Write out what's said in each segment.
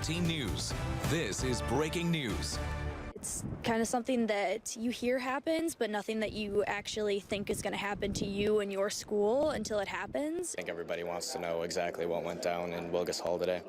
15 News. This is breaking news. It's kind of something that you hear happens, but nothing that you actually think is going to happen to you and your school until it happens. I think everybody wants to know exactly what went down in Wilgus Hall today.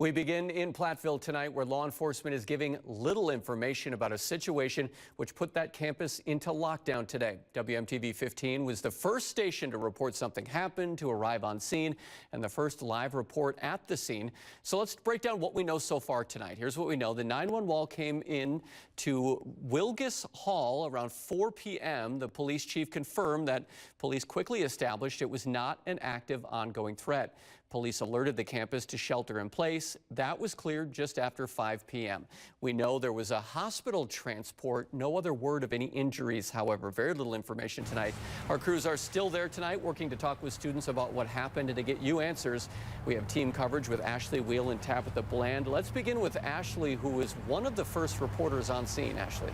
We begin in Platteville tonight, where law enforcement is giving little information about a situation which put that campus into lockdown today. WMTV 15 was the first station to report something happened, to arrive on scene, and the first live report at the scene. So let's break down what we know so far tonight. Here's what we know. The 911 came in to Wilgus Hall around 4 p.m. The police chief confirmed that police quickly established it was not an active, ongoing threat. Police alerted the campus to shelter in place. That was cleared just after 5 p.m. We know there was a hospital transport. No other word of any injuries, however. Very little information tonight. Our crews are still there tonight working to talk with students about what happened and to get you answers. We have team coverage with Ashley Wheel and Tabitha Bland. Let's begin with Ashley, who was one of the first reporters on scene. Ashley.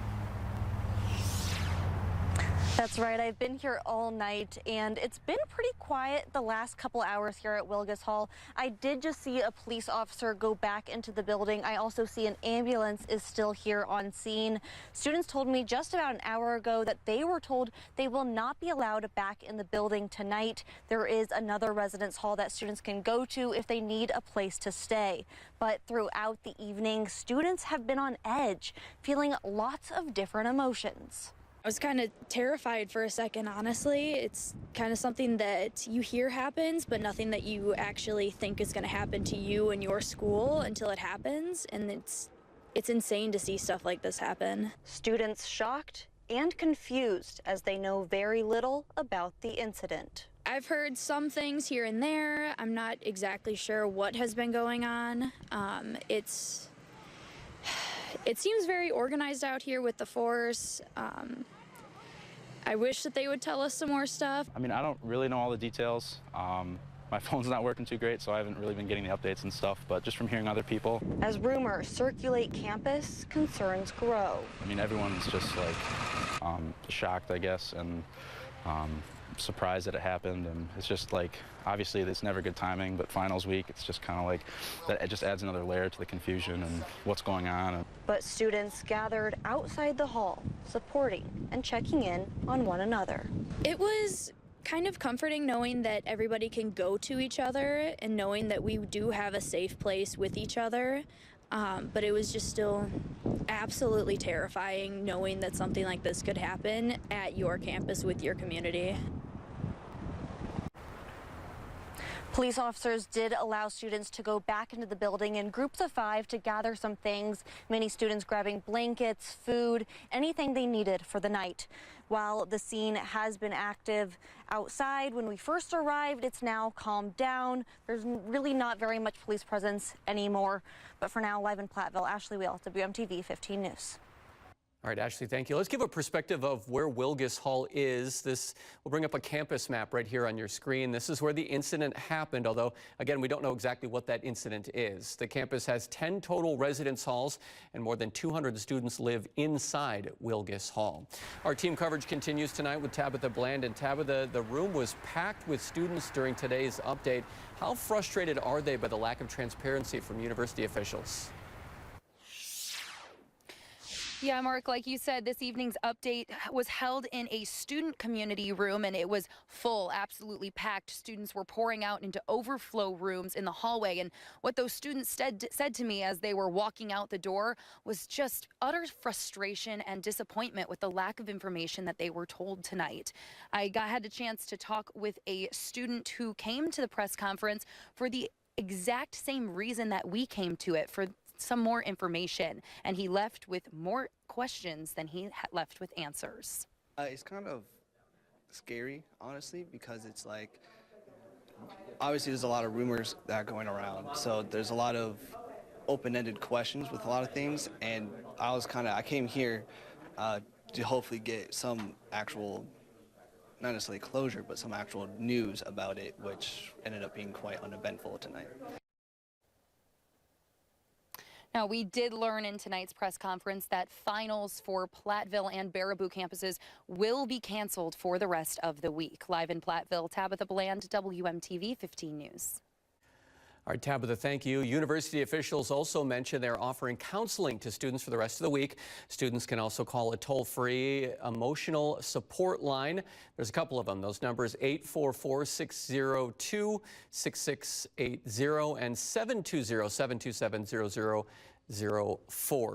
That's right. I've been here all night, and it's been pretty quiet the last couple hours here at Wilgus Hall. I did just see a police officer go back into the building. I also see an ambulance is still here on scene. Students told me just about an hour ago that they were told they will not be allowed back in the building tonight. There is another residence hall that students can go to if they need a place to stay. But throughout the evening, students have been on edge, feeling lots of different emotions. I was kind of terrified for a second, honestly. It's kind of something that you hear happens, but nothing that you actually think is going to happen to you and your school until it happens. And it's insane to see stuff like this happen. Students shocked and confused as they know very little about the incident. I've heard some things here and there. I'm not exactly sure what has been going on. It seems very organized out here with the force. I wish that they would tell us some more stuff. I mean, I don't really know all the details. My phone's not working too great, so I haven't really been getting the updates and stuff, but just from hearing other people. As rumors circulate campus, concerns grow. I mean, everyone's just like shocked, I guess, and surprised that it happened. And it's just like, obviously it's never good timing, but finals week, it's just kind of like, that it just adds another layer to the confusion and what's going on. But students gathered outside the hall, supporting and checking in on one another. It was kind of comforting knowing that everybody can go to each other and knowing that we do have a safe place with each other. But it was just still absolutely terrifying knowing that something like this could happen at your campus with your community. Police officers did allow students to go back into the building in groups of 5 to gather some things. Many students grabbing blankets, food, anything they needed for the night. While the scene has been active outside, when we first arrived, it's now calmed down. There's really not very much police presence anymore. But for now, live in Platteville, Ashley Wheel, WMTV 15 News. All right, Ashley, thank you. Let's give a perspective of where Wilgus Hall is. We'll bring up a campus map right here on your screen. This is where the incident happened, although, again, we don't know exactly what that incident is. The campus has 10 total residence halls, and more than 200 students live inside Wilgus Hall. Our team coverage continues tonight with Tabitha Bland. And Tabitha, the room was packed with students during today's update. How frustrated are they by the lack of transparency from university officials? Yeah, Mark, like you said, this evening's update was held in a student community room, and it was full, absolutely packed. Students were pouring out into overflow rooms in the hallway, and what those students said to me as they were walking out the door was just utter frustration and disappointment with the lack of information that they were told tonight. I had a chance to talk with a student who came to the press conference for the exact same reason that we came to it, for some more information, and he left with more questions than he left with answers. It's kind of scary, honestly, because it's like, obviously there's a lot of rumors that are going around, so there's a lot of open-ended questions with a lot of things, and I came here to hopefully get some actual, not necessarily closure, but some actual news about it, which ended up being quite uneventful tonight. Now, we did learn in tonight's press conference that finals for Platteville and Baraboo campuses will be canceled for the rest of the week. Live in Platteville, Tabitha Bland, WMTV 15 News. All right, Tabitha, thank you. University officials also mentioned they're offering counseling to students for the rest of the week. Students can also call a toll-free emotional support line. There's a couple of them. Those numbers 844-602-6680 and 720-727-0004.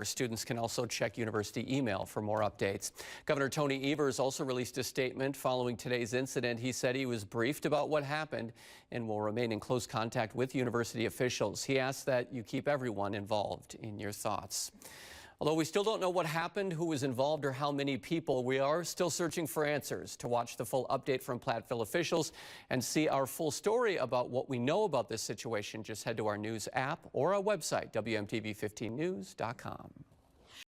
Students can also check university email for more updates. Governor Tony Evers also released a statement following today's incident. He said he was briefed about what happened and will remain in close contact with university officials. He asked that you keep everyone involved in your thoughts. Although we still don't know what happened, who was involved, or how many people, we are still searching for answers. To watch the full update from Platteville officials and see our full story about what we know about this situation, just head to our news app or our website, WMTV15news.com.